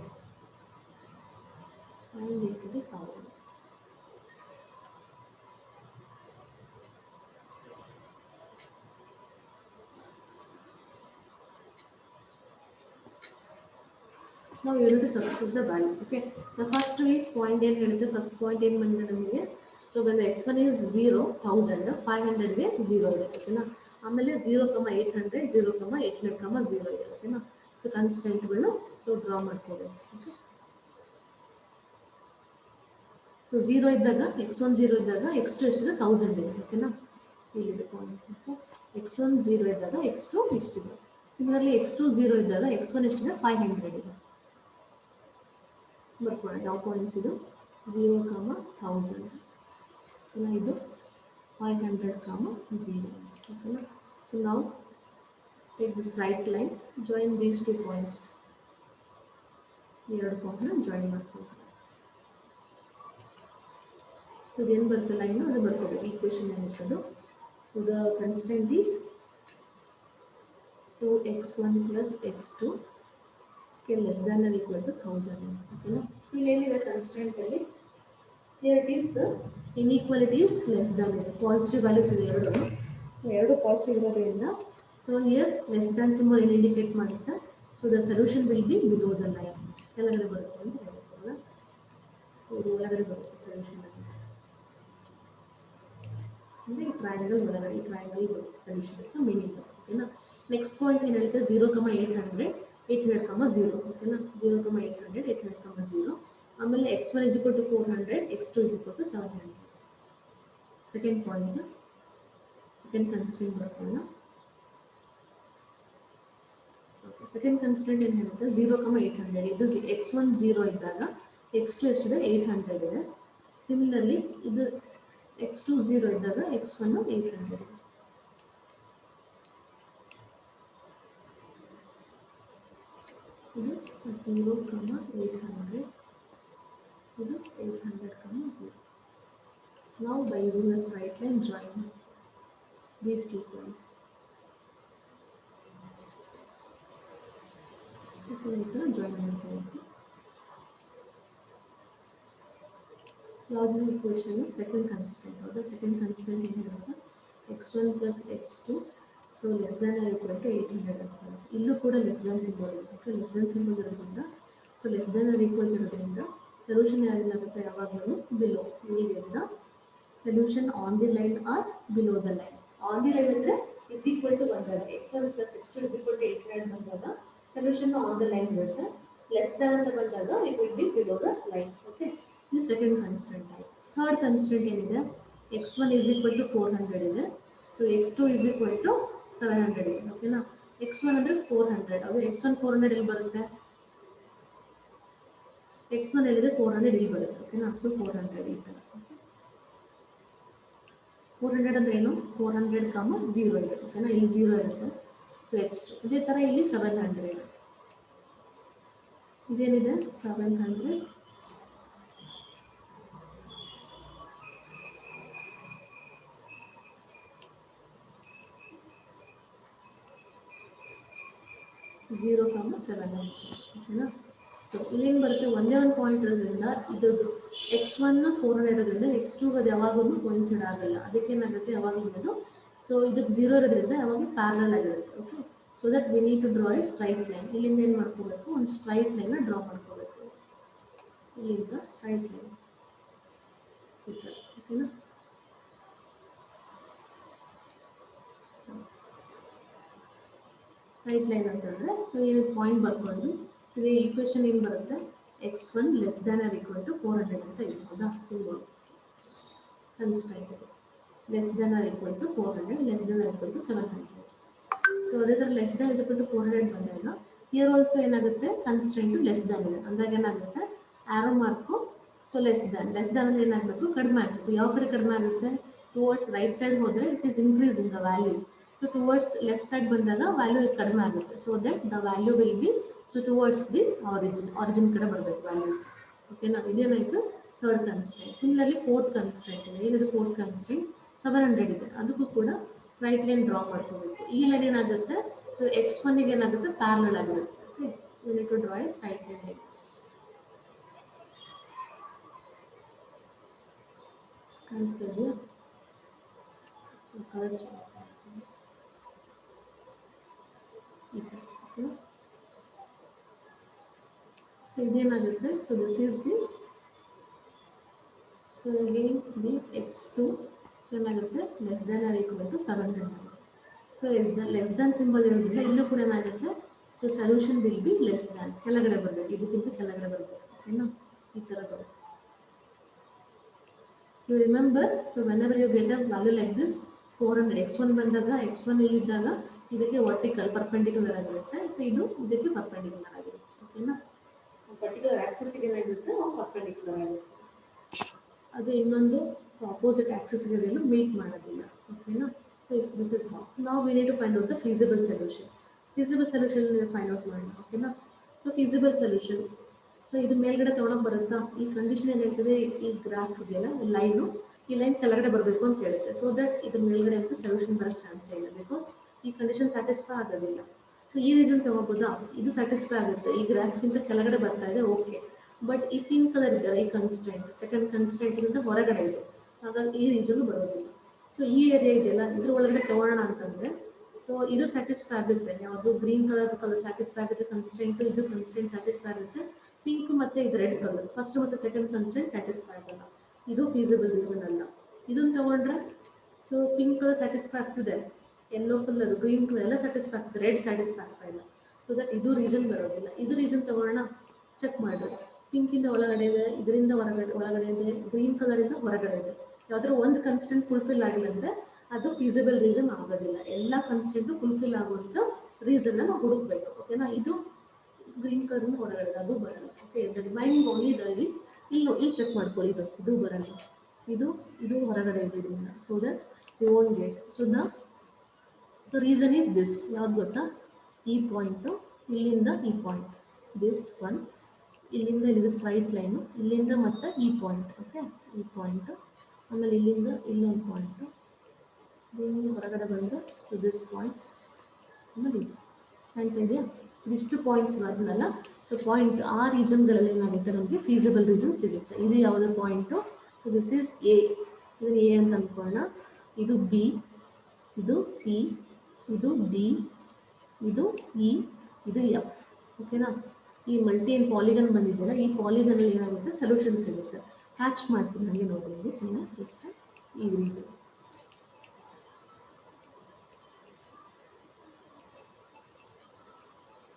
And it is 1000. Now you need to substitute the value. Okay, the first is point n. The first point n manage. So when the x1 is 0, 1000, 500 is 0. Okay na. Amele 0, 800, 0, 800, 0. Okay na. So constant will so draw ಮಾಡ್ಕೊಳ್ಳಿ. Okay. So 0 ಇದ್ದಾಗ x1 0 ಇದ್ದಾಗ x2 ಎಷ್ಟಿದೆ 1000 ಇದೆ. ಓಕೆನಾ, ಇಲ್ಲಿದೆ point. Okay, x1 0 ಇದ್ದಾಗ x2 ಇಷ್ಟಿದೆ. Similarly x2 0 ಇದ್ದಾಗ x1 ಎಷ್ಟಿದೆ 500 ಇದೆ. ಬರ್ಕೊಳ್ಳಿ ಯಾವ ಪಾಯಿಂಟ್ಸ್ ಇದು 0, 1000. ಇದು 500, 0. ಓಕೆನಾ, ಸೊ ನಾವು take the straight line, join these 2 points. ಎರಡು ಪಾಯಿಂಟ್ನ ಜಾಯಿನ್ ಮಾಡ್ಕೊಳ್ಳಿ. ಸೊ ಏನು ಬರುತ್ತೆ ಲೈನು ಅದು ಬರ್ಕೋಬೇಕು. ಈಕ್ವೇಷನ್ ಏನಿರ್ತದು. So the constant is 2x1 plus x2 less than or equal to 1000. ಓಕೆನಾ, ಸೊ ಇಲ್ಲಿ ಏನಿದೆ ಕನ್ಸ್ಟೆಂಟ್ ಅಲ್ಲಿ here it is the inequality is less than ಇದೆ. ಪಾಸಿಟಿವ್ ವ್ಯಾಲ್ಯೂಸ್ ಇದೆ ಎರಡು. ಸೊ ಎರಡು ಪಾಸಿಟಿವ್ ಇರೋದ್ರಿಂದ so here less than symbol ಏನು ಇಂಡಿಕೇಟ್ ಮಾಡುತ್ತೆ. So the solution will be below the line. ಕೆಳಗಡೆ ಬರುತ್ತೆ ಅಂತ ಹೇಳ್ತೀವಲ್ಲ, ಸೊ ಇದು ಒಳಗಡೆ ಬರುತ್ತೆ ಸೊಲ್ಯೂಷನ್ ಅಂತ. ಅಂದರೆ ಈ ಟ್ರಯಾಂಗಲ್ ಒಳಗಡೆ ಈ ಟ್ರಯಾಂಗಲ್ ಬರುತ್ತೆ ಸೊಲ್ಯೂಷನ್ ಅಂತ ಮೀನಿಂಗ್. ಓಕೆನಾ, ನೆಕ್ಸ್ಟ್ ಪಾಯಿಂಟ್ ಏನು ಹೇಳುತ್ತೆ 0, 800, 800, 0. ಓಕೆನಾ, 0, 800, 800, 0. ಆಮೇಲೆ x1 is equal to 400, x2 is equal to 700. Second point, second constant ಬರ್ಕೊಳ್ಳೋಣ. ಸೆಕೆಂಡ್ ಕನ್ಸ್ಟೆಂಟ್ ಏನು ಹೇಳುತ್ತೆ 0, 800. ಇದು x1 0 ಇದ್ದಾಗ x2 ಎಷ್ಟಿದೆ 800 ಇದೆ. ಸಿಮಿಲರ್ಲಿ ಇದು x2 0 ಇದ್ದಾಗ x1 800 ಇದೆ. ಇದು 0, 800, ಇದು 800, 0. Now by using a straight line, join these 2 points. Okay, join ಮಾಡ್ಕೊಳ್ಳೋದು. ಯಾವುದು equation second constant. ಹೌದಾ, second constant ಏನು ಹೇಳುತ್ತೆ x1 plus x2 so less than or equal to 800 ಅಂತ. ಇಲ್ಲೂ ಕೂಡ ಲೆಸ್ ದ್ಯಾನ್ ಸಿಂಬಲ್ ಇದೆ. ಓಕೆ, ಲೆಸ್ ದ್ಯಾನ್ ಸಿಂಬಲ್ ಇರೋದ್ರಿಂದ so less than or equal ಇರೋದ್ರಿಂದ ಸೊಲ್ಯೂಷನ್ ಯಾರಿಗಾಗುತ್ತೆ ಯಾವಾಗಲೂ ಬಿಲೋ. ಇಲ್ಲಿಂದ solution on the line or below the line. On the line ಅಂದರೆ ಇಸ್ ಈಕ್ವಲ್ ಟು ಬಂದಾಗ x1 plus x2 is equal to 800 ಬಂದಾಗ solution on the line ಬರುತ್ತೆ. Less than ಅಂತ ಬಂದಾಗ it will be below the line. Okay, ಇದು second constant ಆಯಿತು. Third constant ಏನಿದೆ x1 is equal to 400 ಇದೆ. So x2 is equal to 700 ಇದೆ. ಓಕೆನಾ, x1 ಅಂದರೆ 400. ಅದು x1 400 ಎಲ್ಲಿ ಬರುತ್ತೆ, x1 ಹೇಳಿದ್ರೆ 400 ಇಲ್ಲಿ ಬರುತ್ತೆ. ಓಕೆನಾ, ಸೊ 400 ಈ ಥರ. 400 ಅಂದರೆ ಏನು 400, 0 ಇದೆ ಓಕೆನಾ, ಇಲ್ಲಿ 0 ಇರುತ್ತೆ. ಸೊ x2 ಇದೇ ಥರ ಇಲ್ಲಿ 700 ಇದೇನಿದೆ 700 0,700 ಓಕೆನಾ. ಸೊ ಇಲ್ಲೇನು ಬರುತ್ತೆ ಒಂದೇ ಒಂದು ಪಾಯಿಂಟ್ ಇರೋದ್ರಿಂದ ಇದು x1 400 ಇರೋದ್ರಿಂದ x2 ಅದು ಯಾವಾಗಲೂ ಕೋಇನ್ಸೈಡ್ ಆಗಲ್ಲ, ಅದಕ್ಕೇನಾಗುತ್ತೆ ಯಾವಾಗಲೂ ಅದು ಸೊ ಇದಕ್ಕೆ 0 ಇರೋದ್ರಿಂದ ಯಾವಾಗಲೂ ಪ್ಯಾರಲಲ್ ಆಗಿರುತ್ತೆ. Okay, so that we need to draw a straight line. ಇಲ್ಲಿಂದ ಏನು ಮಾಡ್ಕೋಬೇಕು, ಒಂದು ಸ್ಟ್ರೈಟ್ ಲೈನ್ನ ಡ್ರಾ ಮಾಡ್ಕೋಬೇಕು. ಇಲ್ಲಿಂದ ಸ್ಟ್ರೈಟ್ ಲೈನ್ ಓಕೆನಾ. ಸ್ಟ್ರೈಟ್ ಲೈನ್ ಅಂತಂದರೆ ಸೊ ಏನು ಪಾಯಿಂಟ್ ಬರ್ಕೊಂಡು ಸೊ ಈ ಈಕ್ವೇಷನ್ ಏನು ಬರುತ್ತೆ x1 less than or equal to 400 ಅಂತ ಇರ್ಬೋದಾ symbol constraint less than or equal to 400 less than or equal to 700. So ಅದೇ ಥರ less than is equal to 400 ಬಂದಾಗ ಹಿಯರ್ ಆಲ್ಸೋ ಏನಾಗುತ್ತೆ ಕನ್ಸ್ಟ್ರೈಂಟು ಲೆಸ್ ದ್ಯಾನ್ ಇದೆ ಅಂದಾಗ ಏನಾಗುತ್ತೆ arrow mark so less than ಅಂದರೆ ಏನಾಗಬೇಕು ಕಡಿಮೆ ಆಗಬೇಕು. ಯಾವ ಕಡೆ ಕಡಿಮೆ ಆಗುತ್ತೆ ಟುವರ್ಡ್ಸ್ ರೈಟ್ ಸೈಡ್ ಹೋದರೆ it is increasing the value. So towards left side ಬಂದಾಗ ವ್ಯಾಲ್ಯೂ ಕಡಿಮೆ ಆಗುತ್ತೆ. So that the value will be so towards the origin ಕಡೆ ಬರಬೇಕು ವ್ಯಾಲ್ಯೂಸ್ ಓಕೆನಾ. ಇದೇನಾಯಿತು third constraint. Similarly fourth constraint ಇದೆ. ಏನಿದೆ ಫೋರ್ತ್ ಕನ್ಸ್ಟ್ರೈಂಟ್ 700 ಇದೆ, ಅದಕ್ಕೂ ಕೂಡ ಸ್ಟ್ರೈಟ್ ಲೈನ್ ಡ್ರಾ ಮಾಡ್ಕೋಬೇಕು. ಈ ಲೈನ್ ಏನಾಗುತ್ತೆ ಸೊ x1ಗೆ ಏನಾಗುತ್ತೆ ಪ್ಯಾರಲಲ್ ಆಗಿರುತ್ತೆ. Okay, you need to draw a straight line like this. ಕಾಣಿಸ್ತಾ ಇದೆಯಾ ಕಲರ್ ಸೊ ಇದೇನಾಗುತ್ತೆ so this is the so again the x2 so ಏನಾಗುತ್ತೆ less than or equal to 700. So less than symbol ಇರೋದ್ರಿಂದ ಇಲ್ಲೂ ಕೂಡ ಏನಾಗುತ್ತೆ so solution will be less than ಕೆಳಗಡೆ ಬರಬೇಕು, ಇದಕ್ಕಿಂತ ಕೆಳಗಡೆ ಬರಬೇಕು ಏನು ಈ ಥರ ಬರುತ್ತೆ. So remember so whenever you get a value like this 400 x1 ಬಂದಾಗ x1 ಇಲ್ಲಿದ್ದಾಗ ಇದಕ್ಕೆ ವರ್ಟಿಕಲ್ ಪರ್ಪೆಂಡಿಕ್ಯುಲರ್ ಆಗಿರುತ್ತೆ. ಸೊ ಇದು ಇದಕ್ಕೆ ಪರ್ಪೆಂಡಿಕ್ಯುಲರ್ ಆಗಿರುತ್ತೆ ಓಕೆನಾ. ಪರ್ಟಿಕ್ಯುಲರ್ ಆಕ್ಸಿಸ್ಗೆ ಏನಾಗಿರುತ್ತೆ ಪರ್ಪೆಂಡಿಕ್ಯುಲರ್ ಆಗಿರುತ್ತೆ, ಅದು ಇನ್ನೊಂದು ಅಪೋಸಿಟ್ ಆಕ್ಸಿಸ್ಗೆ ಅದೆಲ್ಲ ಮೀಟ್ ಮಾಡೋದಿಲ್ಲ ಓಕೆನಾ. So if this is how ನಾವು we need to find out the feasible solution. Feasible solution find out ಮಾಡೋಣ ಓಕೆನಾ. ಸೊ ಫೀಸಿಬಲ್ ಸೊಲ್ಯೂಷನ್ ಸೊ ಇದು ಮೇಲ್ಗಡೆ ತೊಗೊಂಡು ಬರುತ್ತಾ ಈ ಕಂಡೀಷನ್ ಏನಾಗ್ತದೆ ಈ ಗ್ರಾಫ್ ಇದೆಯಲ್ಲ ಲೈನು ಈ ಲೈನ್ ಕೆಳಗಡೆ ಬರಬೇಕು ಅಂತ ಹೇಳುತ್ತೆ. ಸೊ ದಟ್ ಇದ್ರ ಮೇಲ್ಗಡೆ ಅಂತೂ ಸೊಲ್ಯೂಷನ್ ಬರೋಕ್ಕೆ ಚಾನ್ಸೇ ಇಲ್ಲ, ಬಿಕಾಸ್ ಈ ಕಂಡೀಷನ್ ಸ್ಯಾಟಿಸ್ಫೈ ಆಗೋದಿಲ್ಲ. ಸೊ ಈ ರೀಸನ್ ತಗೋಬೋದಾ ಇದು ಸ್ಯಾಟಿಸ್ಫೈ ಆಗುತ್ತೆ, ಈ ಗ್ರಾಫ್ಗಿಂತ ಕೆಳಗಡೆ ಬರ್ತಾ ಇದೆ ಓಕೆ. ಬಟ್ ಈ ಪಿಂಕ್ ಕಲರ್ ಇದೆಯಲ್ಲ ಈ ಕನ್ಸ್ಟೆಂಟ್ ಸೆಕೆಂಡ್ ಕನ್ಸ್ಟೆಂಟ್ಗಿಂತ ಹೊರಗಡೆ ಇದೆ, ಹಾಗಾಗಿ ಈ ರೀಸನ್ ಬರೋದಿಲ್ಲ. ಸೊ ಈ ಏರಿಯಾ ಇದೆಯಲ್ಲ ಇದ್ರ ಒಳಗಡೆ ತಗೊಳ್ಳೋಣ ಅಂತಂದರೆ ಸೊ ಇದು ಸ್ಯಾಟಿಸ್ಫೈ ಆಗುತ್ತೆ, ಯಾವುದು ಗ್ರೀನ್ ಕಲರ್ ಸ್ಯಾಟಿಸ್ಫೈ ಆಗುತ್ತೆ ಕನ್ಸ್ಟೆಂಟು, ಇದು ಕನ್ಸ್ಟೆಂಟ್ ಸ್ಯಾಟಿಸ್ಫೈ ಆಗುತ್ತೆ. ಪಿಂಕ್ ಮತ್ತು ಇದು ರೆಡ್ ಕಲರ್ ಫಸ್ಟ್ ಮತ್ತು ಸೆಕೆಂಡ್ ಕನ್ಸ್ಟೆಂಟ್ ಸ್ಯಾಟಿಸ್ಫೈ ಆಗಲ್ಲ, ಇದು ಫೀಸಿಬಲ್ ರೀಸನ್ ಅಲ್ಲ. ಇದನ್ನು ತಗೊಂಡ್ರೆ ಸೊ ಪಿಂಕ್ ಕಲರ್ ಸ್ಯಾಟಿಸ್ಫೈ ಆಗ್ತಿದೆ, ಯೆಲ್ಲೋ ಕಲರ್ ಗ್ರೀನ್ ಕಲರ್ ಎಲ್ಲ ಸ್ಯಾಟಿಸ್ಫೈ ಆಗ್ತದೆ, ರೆಡ್ ಸ್ಯಾಟಿಸ್ಫೈ ಆಗ್ತಾ ಇಲ್ಲ. ಸೊ ದಟ್ ಇದು ರೀಸನ್ ಬರೋದಿಲ್ಲ. ಇದು ರೀಸನ್ ತಗೊಳ್ಳೋಣ ಚೆಕ್ ಮಾಡಿ, ಪಿಂಕಿಂದ ಒಳಗಡೆ ಇದೆ, ಇದರಿಂದ ಒಳಗಡೆ ಇದೆ, ಗ್ರೀನ್ ಕಲರಿಂದ ಹೊರಗಡೆ ಇದೆ. ಯಾವುದಾದ್ರು ಒಂದು ಕನ್ಸ್ಟೆಂಟ್ ಫುಲ್ಫಿಲ್ ಆಗಿಲ್ಲ ಅಂದರೆ ಅದು ಫೀಸಿಬಲ್ ರೀಸನ್ ಆಗೋದಿಲ್ಲ. ಎಲ್ಲ ಕನ್ಸ್ಟೆಂಟು ಫುಲ್ಫಿಲ್ ಆಗುವಂಥ ರೀಸನ್ನ ನಾವು ಹುಡುಕ್ಬೇಕು ಓಕೆನಾ. ಇದು ಗ್ರೀನ್ ಕಲರಿಂದ ಹೊರಗಡೆ ಅದು ಬರಲ್ಲ okay. The remaining only the is ಇಲ್ಲಿ ಚೆಕ್ ಮಾಡ್ಕೊಳ್ಳಿ, ಇದು ಬರಲ್ಲ, ಇದು ಹೊರಗಡೆ ಇದೆ ಇದರಿಂದ. So that you won't get so reason is this ಯಾವ್ದು ಗೊತ್ತಾ, ಈ ಪಾಯಿಂಟು ಇಲ್ಲಿಂದ ಈ ಪಾಯಿಂಟ್ ದಿಸ್ ಒನ್ ಇಲ್ಲಿಂದ ಇಲ್ಲಿಗೆ ಸ್ಟ್ರೈಟ್ ಲೈನು ಇಲ್ಲಿಂದ ಮತ್ತು ಈ ಪಾಯಿಂಟ್ ಓಕೆ, ಈ ಪಾಯಿಂಟು ಆಮೇಲೆ ಇಲ್ಲಿಂದ ಇಲ್ಲೊಂದು ಪಾಯಿಂಟು ಇಲ್ಲಿಂದ ಹೊರಗಡೆ ಬಂದರೆ ಸೊ ದಿಸ್ ಪಾಯಿಂಟ್ ಆಮೇಲೆ ಇದು ಕಾಣ್ತಾ ಇದೆಯಾ. ಇದಿಷ್ಟು ಪಾಯಿಂಟ್ಸ್ ಬರೋದಲ್ಲ. ಸೊ ಪಾಯಿಂಟ್ ಆ ರೀಸನ್ಗಳಲ್ಲಿ ಏನಾಗುತ್ತೆ ನಮಗೆ ಫೀಸಿಬಲ್ ರೀಸನ್ ಸಿಗುತ್ತೆ. ಇದು ಯಾವುದೇ point so this is A, ಇದು ಎ ಅಂತ ಅಂದ್ಕೊಳ್ಳೋಣ, ಇದು ಬಿ, ಇದು ಸಿ, ಇದು ಡಿ, ಇದು ಇ, ಇದು ಎಫ್ ಓಕೆನಾ. ಈ ಮಲ್ಟಿ ಏನು ಪಾಲಿಗನ್ ಬಂದಿದೆಯಲ್ಲ ಈ ಪಾಲಿಗನಲ್ಲಿ ಏನಾಗುತ್ತೆ ಸೊಲ್ಯೂಷನ್ ಸಿಗುತ್ತೆ. ಹ್ಯಾಚ್ ಮಾಡ್ತೀನಿ ಹಾಗೆ ನೋಡಿ ಸುಮ್ಮನೆ ಜಸ್ಟ್ ಈ ರೀಸನ್.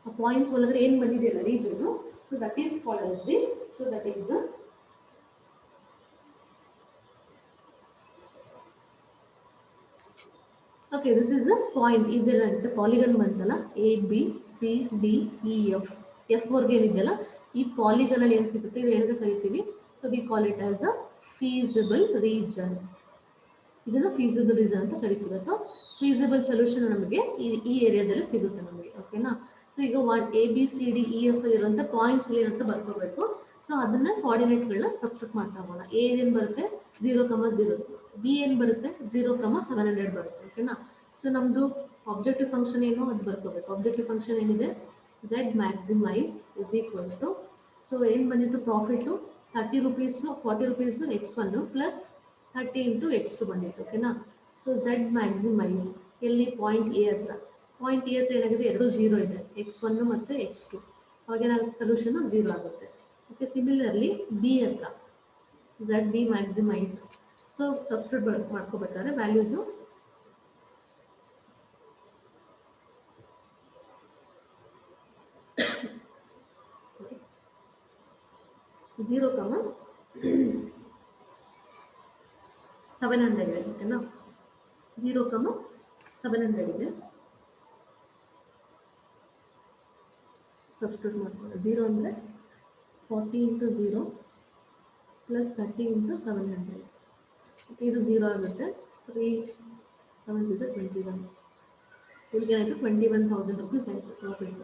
ಆ ಪಾಯಿಂಟ್ಸ್ ಒಳಗಡೆ ಏನು ಬಂದಿದೆಯಲ್ಲ ರೀಸನ್ನು so that is called as the so that is the okay this is a point. ಇದೆಲ್ಲ ಪಾಲಿಗನ್ ಬಂತಲ್ಲ A B C D E F ವರ್ಗೆ ಏನಿದೆಯಲ್ಲ ಈ ಪಾಲಿಗನಲ್ಲಿ ಏನು ಸಿಗುತ್ತೆ ಇದು ಏನಕ್ಕೆ ಕರಿತೀವಿ so we call it as a feasible region. ಇದನ್ನು ಫೀಸಿಬಲ್ ರೀಸನ್ ಅಂತ ಕರಿತೀವಿ, ಅಥವಾ ಫೀಸಿಬಲ್ ಸೊಲ್ಯೂಷನ್ ನಮಗೆ ಈ ಏರಿಯಾದಲ್ಲಿ ಸಿಗುತ್ತೆ ನಮಗೆ. ಓಕೆನಾ? ಸೊ ಈಗ A B C D E F ಇರುವಂಥ ಪಾಯಿಂಟ್ಸ್ ಏನಂತ ಬರ್ಕೋಬೇಕು. ಸೊ ಅದನ್ನ ಕೋಆರ್ಡಿನೇಟ್ಗಳನ್ನ ಸಬ್ಸ್ಟಿಟ್ಯೂಟ್ ಮಾಡ್ತಾ ಹೋಗೋಣ. ಎ ಏನು ಬರುತ್ತೆ 0,0, ಬಿ ಏನು ಬರುತ್ತೆ 0,700 ಬರುತ್ತೆ. ಓಕೆನಾ? ಸೊ ನಮ್ಮದು ಆಬ್ಜೆಕ್ಟಿವ್ ಫಂಕ್ಷನ್ ಏನು ಅದು ಬರ್ಕೋಬೇಕು. ಆಬ್ಜೆಕ್ಟಿವ್ ಫಂಕ್ಷನ್ ಏನಿದೆ Z maximise is equal to, so ಏನು ಬಂದಿತ್ತು profit 30 rupees 40 rupees x1 plus 30 into x2 ಬಂದಿತ್ತು. ಓಕೆನಾ? ಸೊ ಝೆಡ್ ಮ್ಯಾಕ್ಸಿಮೈಸ್ ಎಲ್ಲಿ ಪಾಯಿಂಟ್ ಎ ಹತ್ರ, ಪಾಯಿಂಟ್ ಎ ಹತ್ರ ಏನಾಗಿದೆ 2 0 ಇದೆ, x1 ಮತ್ತು x2, ಅವಾಗೇನಾಗುತ್ತೆ ಸೊಲ್ಯೂಷನ್ 0 ಆಗುತ್ತೆ. ಓಕೆ, ಸಿಮಿಲರ್ಲಿ ಬಿ ಹತ್ರ Z B maximise, so substitute ಮಾಡ್ಕೋಬೇಕಾದ್ರೆ ವ್ಯಾಲ್ಯೂಸು 0,700 ಇದೆ. ಓಕೆನಾ? 0,700 ಇದೆ. ಸಬ್ಸ್ಟಿಟ್ಯೂಟ್ ಮಾಡ್ಕೊಳ್ಳಿ. 0 ಅಂದರೆ 40 ಇಂಟು 0 ಪ್ಲಸ್ 30 ಇಂಟು 700. ಇದು 0 ಆಗುತ್ತೆ. 3 7 21. ಇಲ್ಲಿಗೆ ಏನಾಯಿತು 21,000 ರೂಪೀಸ್ ಆಯಿತು profit.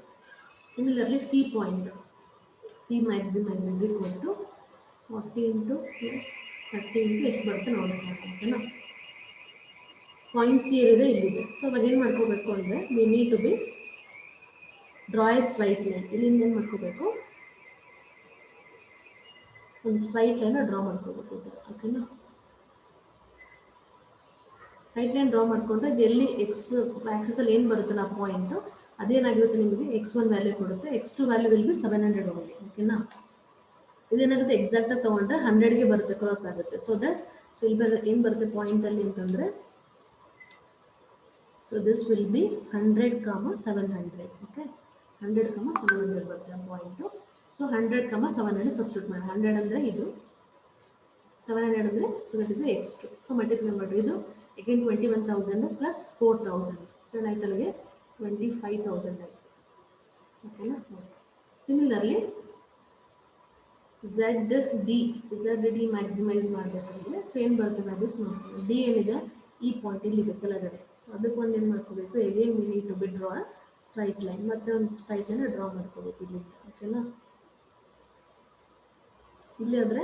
Similarly C point, C maximise is equal to 40 into plus 30 into ಎಷ್ಟು ಬರುತ್ತೆ ನೋಡೋಣ. ಓಕೆನಾ? ಪಾಯಿಂಟ್ ಸಿ ಏನಿದೆ ಇಲ್ಲಿದೆ. ಸೊ ಅವಾಗ ಏನು ಮಾಡ್ಕೋಬೇಕು ಅಂದರೆ we need to be draw a straight line. ಇಲ್ಲಿಂದ ಏನು ಮಾಡ್ಕೋಬೇಕು, ಒಂದು ಸ್ಟ್ರೈಟ್ ಲೈನ್ ಡ್ರಾ ಮಾಡ್ಕೋಬೇಕು. ಓಕೆನಾ? ಸ್ಟ್ರೈಟ್ ಲೈನ್ ಡ್ರಾ ಮಾಡಿಕೊಂಡ್ರೆ ಇದು ಎಲ್ಲಿ ಎಕ್ಸ್ ಆಕ್ಸಿಸಲ್ಲಿ ಏನು ಬರುತ್ತಲ್ಲ ಆ ಪಾಯಿಂಟು ಅದೇನಾಗಿರುತ್ತೆ ನಿಮಗೆ x1 ವ್ಯಾಲ್ಯೂ ಕೊಡುತ್ತೆ, x2 value will B 700 only. ಓಕೆನಾ? ಇದೇನಾಗುತ್ತೆ ಎಕ್ಸಾಕ್ಟಾಗಿ ತೊಗೊಂಡ್ರೆ 100ಗೆ ಬರುತ್ತೆ, ಕ್ರಾಸ್ ಆಗುತ್ತೆ. ಸೊ ದಟ್ ಸೊ ಇಲ್ಲಿ ಏನು ಬರುತ್ತೆ ಪಾಯಿಂಟಲ್ಲಿ ಅಂತಂದರೆ, so this will be 100,700. Okay, 100,700 ಬರುತ್ತೆ ಆ ಪಾಯಿಂಟು. ಸೊ 100,700 ಸಬ್ಸ್ಟಿಟ್ಯೂಟ್ ಮಾಡಿ. 100 ಅಂದರೆ ಇದು, 700 ಅಂದರೆ so that is x2. So multiply ಮಾಡಿ. ಇದು ಅಗೇನ್ 21,000 ಪ್ಲಸ್ 4,000. ಸೊ ಏನಾಯ್ತು ಅಲ್ಲಿಗೆ 25,000 ಆಯಿತು. ಓಕೆನಾ? ಸಿಮಿಲರ್ಲಿ ಝೆಡ್ ಡಿ ಮ್ಯಾಕ್ಸಿಮೈಸ್ ಮಾಡಬೇಕಾಗಿದೆ. ಸೊ ಏನು ಬರುತ್ತೆ ವ್ಯಾಲ್ಯೂಸ್ ನೋಡ್ತೀವಿ. ಡಿ ಏನಿದೆ ಈ ಪಾಯಿಂಟ್ ಇಲ್ಲಿದೆ ಕೆಳಗಡೆ. ಸೊ ಅದಕ್ಕೆ ಒಂದು ಏನು ಮಾಡ್ಕೋಬೇಕು, again we need to be draw straight line. ಮತ್ತೆ ಒಂದು ಸ್ಟ್ರೈಟ್ ಲೈನ್ ಡ್ರಾ ಮಾಡ್ಕೋಬೇಕು ಇಲ್ಲಿ. ಓಕೆನಾ? ಇಲ್ಲಿ ಅಂದರೆ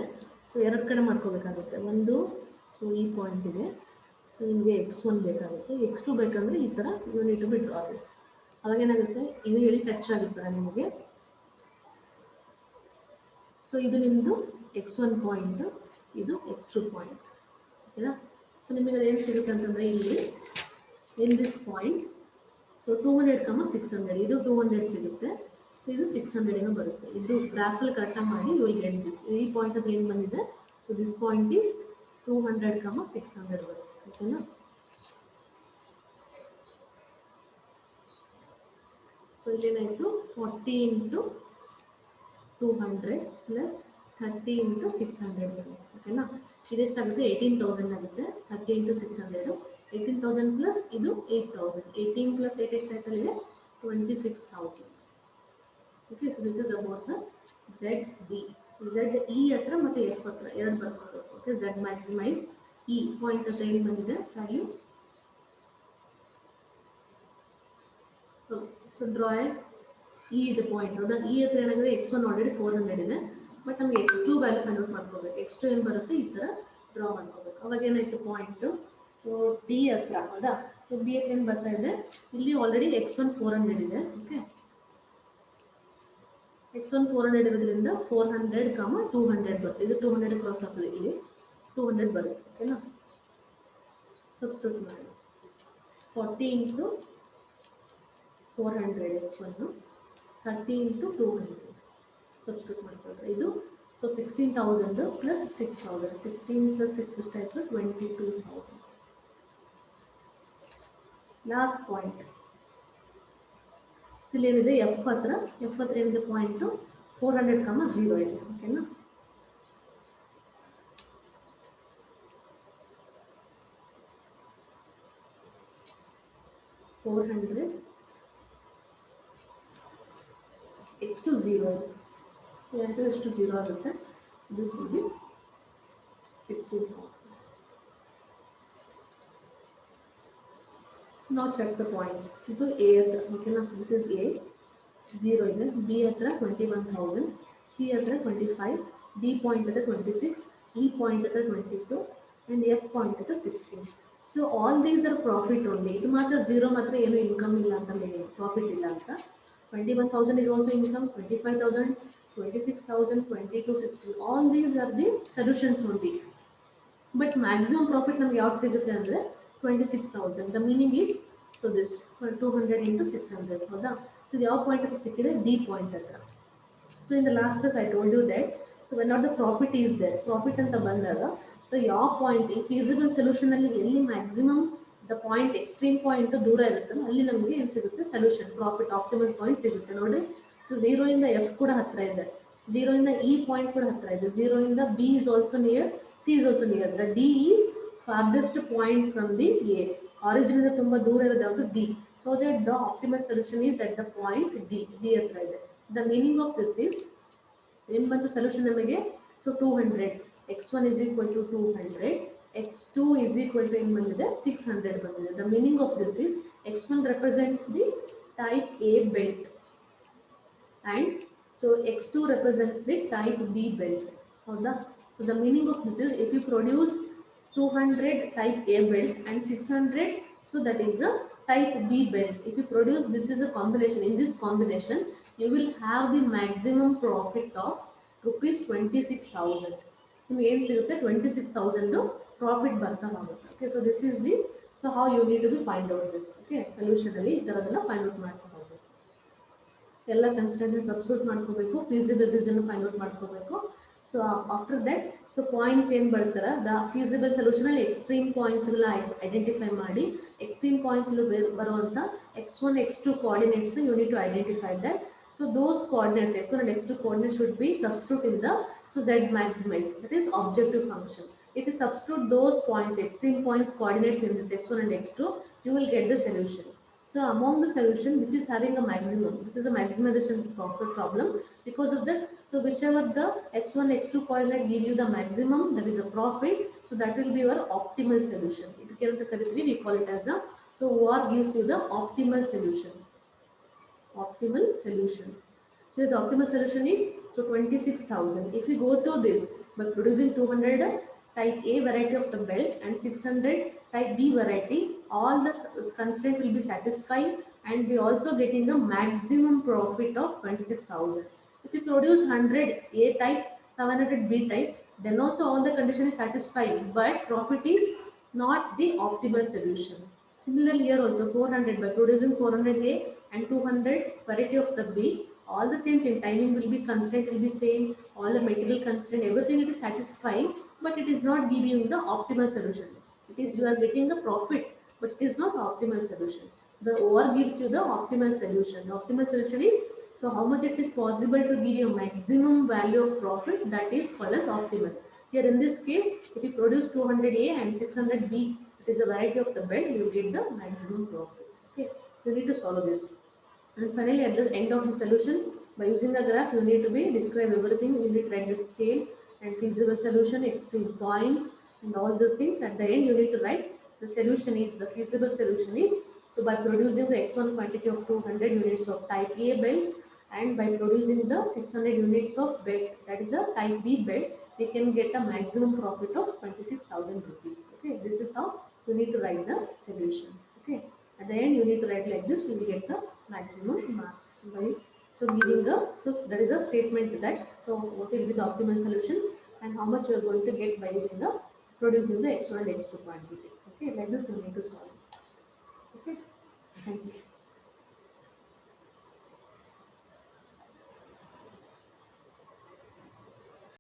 ಸೊ ಎರಡು ಕಡೆ ಮಾಡ್ಕೋಬೇಕಾಗುತ್ತೆ. ಒಂದು ಸೊ ಈ ಪಾಯಿಂಟ್ ಇದೆ, ಸೊ ನಿಮಗೆ x1 ಬೇಕಾಗುತ್ತೆ, x2 ಬೇಕಂದರೆ ಈ ಥರ you need to be draw this. ಅವಾಗ ಏನಾಗುತ್ತೆ, ಇದು ಎಲ್ಲಿ ಟಚ್ ಆಗುತ್ತಾರೆ ನಿಮಗೆ. ಸೊ ಇದು ನಿಮ್ಮದು x1 ಪಾಯಿಂಟು, ಇದು x2 ಪಾಯಿಂಟ್. ಓಕೆನಾ? ಸೊ ನಿಮಗೆ ಏನು ಸಿಗುತ್ತೆ ಅಂತಂದರೆ ಇಲ್ಲಿ ಇನ್ ದಿಸ್ ಪಾಯಿಂಟ್ ಸೊ 200,600, ಇದು 200 ಸಿಗುತ್ತೆ. ಸೊ ಇದು 600 ಏನೋ ಬರುತ್ತೆ. ಇದು ಗ್ರಾಫಲ್ಲಿ ಕರೆಕ್ಟಾಗಿ ಮಾಡಿ ಯು ವಿಲ್ ಗೆಟ್ ದಿಸ್. ಈ ಪಾಯಿಂಟ್ ಅದು ಏನು ಬಂದಿದೆ, ಸೊ ದಿಸ್ ಪಾಯಿಂಟ್ ಈಸ್ 200,600 ಬರುತ್ತೆ. ಓಕೆನಾ? ಸೊ ಇಲ್ಲೇನಾಯಿತು 40 ಇಂಟು 200 ಪ್ಲಸ್ 30 ಇಂಟು 600 ಬರುತ್ತೆ. ಓಕೆನಾ? ಇದೆಷ್ಟಾಗುತ್ತೆ 18,000 ಆಗುತ್ತೆ. 30 ಇಂಟು 600 18,000 ಪ್ಲಸ್ ಇದು 8,000. 18 ಪ್ಲಸ್ 8 ಎಷ್ಟಾಯ್ತು ಅಲ್ಲಿಗೆ 26,000. Okay, this is about the Z D. Z E ಹತ್ರ ಮತ್ತು ಎಫ್ ಹತ್ರ ಎರಡು ಬರ್ಕೋಬೇಕು. Okay, Z maximise E point ಹತ್ರ ಏನು ಬಂದಿದೆ ವ್ಯಾಲ್ಯೂ. ಸೊ ಡ್ರಾ ಇ ಇದೆ ಪಾಯಿಂಟ್. ಹೌದಾ? ಇ ಹತ್ರ ಏನಾಗಿದೆ x1 ಆಲ್ರೆಡಿ 400 ಇದೆ, ಬಟ್ ನಮಗೆ x2 ವ್ಯಾಲ್ಯೂ ಫೈಂಡ್ ಔಟ್ ಮಾಡ್ಕೋಬೇಕು. x2 ಏನು ಬರುತ್ತೆ ಈ ಥರ ಡ್ರಾ ಮಾಡ್ಕೋಬೇಕು. ಅವಾಗ ಏನಾಯಿತು ಪಾಯಿಂಟು, ಸೊ ಡಿ ಹತ್ರ. ಹೌದಾ? ಸೊ ಡಿ ಹತ್ರ ಏನು ಬರ್ತಾ ಇದೆ, ಇಲ್ಲಿ ಆಲ್ರೆಡಿ x1 400 ಇದೆ. ಓಕೆ, x1 400 ಇರೋದ್ರಿಂದ 400, 200 ಬರುತ್ತೆ. ಇದು 200 ಕ್ರಾಸ್ ಆಗ್ತದೆ, ಇಲ್ಲಿ 200 ಬರುತ್ತೆ. ಓಕೆನಾ? ಸಬ್ಸ್ಟಿಟ್ಯೂಟ್ ಮಾಡಿ 40 ಇಂಟು 400 x1, 30 ಇಂಟು 200 ಸಬ್ಸ್ಟಿಟ್ಯೂಟ್ ಮಾಡ್ಕೊಳ್ತಾರೆ. ಇದು ಸೊ 16,000 ಪ್ಲಸ್ 6,000. 16 ಪ್ಲಸ್ 6 ಎಷ್ಟಾಯಿತು 22,000. Last point. ಸೊ ಇಲ್ಲಿ ಏನಿದೆ ಎಫ್ ಹತ್ರ ಏನಿದೆ ಪಾಯಿಂಟು 400,0 ಇದೆ. ಓಕೆನಾ? x2 0 ಇದೆ. ಎಷ್ಟು 0 ಆಗುತ್ತೆ, this will be 16,000. Now check the points. So A hatra, okay na, this is A, 0 ಇದೆ, B hatra 21,000, C hatra 25, D point hatra 26, E point hatra 22, and F point hatra 16. So all these are profit only. ಇದು ಮಾತ್ರ 0 ಮಾತ್ರ ಏನು income ಇಲ್ಲ ಅಂತ meaning, profit ಇಲ್ಲ ಅಂತ. 21,000 is also income, 25,000, 26,000, 22, 16. All these are the solutions only. But maximum profit ನಮ್ಗೆ ಯಾವ್ದು ಸಿಗುತ್ತೆ ಅಂದರೆ 26,000. The meaning is, so this 200 into 600 ಹೌದಾ. ಸೊ ಇದು ಯಾವ ಪಾಯಿಂಟ್ ಹತ್ರ ಸಿಕ್ಕಿದೆ, ಡಿ ಪಾಯಿಂಟ್ ಹತ್ರ. So in the last class I told you that, so when not the profit is there, profit ಅಂತ ಬಂದಾಗ ಸೊ ಯಾವ ಪಾಯಿಂಟ್ ಈ ಫೀಸಿಬಲ್ ಸೊಲ್ಯೂಷನ್ ಅಲ್ಲಿ ಎಲ್ಲಿ maximum the point extreme point ದೂರ ಇರುತ್ತಲ್ಲ ಅಲ್ಲಿ ನಮಗೆ ಏನು ಸಿಗುತ್ತೆ, ಸೊಲ್ಯೂಷನ್ ಪ್ರಾಫಿಟ್ ಆಪ್ಟಿಮಲ್ ಪಾಯಿಂಟ್ ಸಿಗುತ್ತೆ ನೋಡಿ. ಸೊ 0 ಇಂದ ಎಫ್ ಕೂಡ ಹತ್ರ ಇದೆ, 0 ಇಂದ ಇ ಪಾಯಿಂಟ್ ಕೂಡ ಹತ್ರ ಇದೆ, 0 ಇಂದ B is also near, C is also near. The D is farthest point from the A. Origin ಇಂದ ತುಂಬಾ ದೂರ ಇರೋದು ಯಾವುದು, D. So that the optimal solution is at the point D. D ಹತ್ರ ಇದೆ. The meaning of this is, ಏನು ಬಂತು solution ನಮಗೆ, so 200, x1 is equal to 200, x2 is equal to ಏನು ಬಂದಿದೆ, 600 ಬಂದಿದೆ. The meaning of this is, x1 represents the type A belt and so x2 represents the type B belt. ಹೌದಾ. So the meaning of this is, if you produce 200 type A belt and 600, so that is the type B belt. If you produce, this is a combination. In this combination, you will have the maximum profit of rupees 26,000. ನಿಮ್ಗೆ ಏನು ಸಿಗುತ್ತೆ, 26,000 profit ಬರ್ತಾ ಹೋಗುತ್ತೆ. Okay, so this is the, so how you need to be find out this. Okay, solution ಅಲ್ಲಿ ಈ ಥರದನ್ನ find out ಮಾಡ್ತಾ ಹೋಗ್ಬೇಕು. ಎಲ್ಲ ಕನ್ಸ್ಟೆಂಟ್ ಸಬ್ಸ್ಟಿಟ್ಯೂಟ್ ಮಾಡ್ಕೋಬೇಕು, ಫೀಸಿಬಿಲಿಟೀಸ್ ಅನ್ನು ಫೈಂಡ್ ಔಟ್ ಮಾಡ್ಕೋಬೇಕು. So after that, so points ಏನು ಬರ್ತಾರ, ದ ಫೀಸಿಬಲ್ ಸೊಲ್ಯೂಷನ್ ಅಲ್ಲಿ ಎಕ್ಸ್ಟ್ರೀಮ್ ಪಾಯಿಂಟ್ಸ್ಗಳನ್ನ ಐಡೆಂಟಿಫೈ ಮಾಡಿ, ಎಕ್ಸ್ಟ್ರೀಮ್ ಪಾಯಿಂಟ್ಸ್ ಬರುವಂಥ x1 x2 coordinates you need to identify that. So those coordinates x1 and x2 coordinates should be substitute in the, so z maximize, that is objective function. If you substitute those points, extreme points coordinates in this x1 and x2, you will get the solution. So among the solution which is having a maximum, this is a maximization profit problem. Because of that, so whichever the x1 x2 coordinate give you the maximum, that is a profit, so that will be your optimal solution. We call it as a, so OR gives you the optimal solution. Optimal solution. So the optimal solution is, so 26,000. If we go through this by producing 200 type A variety of the belt and 600 type B variety, all the constraint will be satisfied and we also getting the maximum profit of 26,000. If you produce 100 A type, 700 B type, then also all the condition is satisfied, but profit is not the optimal solution. Similarly here also 400, by producing 400 A and 200 variety of the B, all the same thing, timing will be, constraint will be same, all the material constraint, everything it is satisfying, but it is not giving the optimal solution. It is, you are getting the profit, but it is not optimal solution. The OR gives you the optimal solution. The optimal solution is, so how much it is possible to give you maximum value of profit, that is called as optimal. Here in this case, if you produce 200A and 600B, it is a variety of the belt, you get the maximum profit. Okay, you need to solve this. And finally, at the end of the solution, by using the graph, you need to be describe everything. You need to write the scale and feasible solution, extreme points, and all those things. At the end, you need to write the solution is, the feasible solution is, so by producing the x1 quantity of 200 units of type A belt and by producing the 600 units of belt, that is a type B belt, we can get a maximum profit of 26,000 rupees. Okay, this is how you need to write the solution. Okay, at the end you need to write like this, you will get the maximum marks by, so giving the, so there is a statement that, so what will be the optimal solution and how much you are going to get by using the, producing the x1 and x2 quantity. Okay, like this you need to solve. Okay, thank you.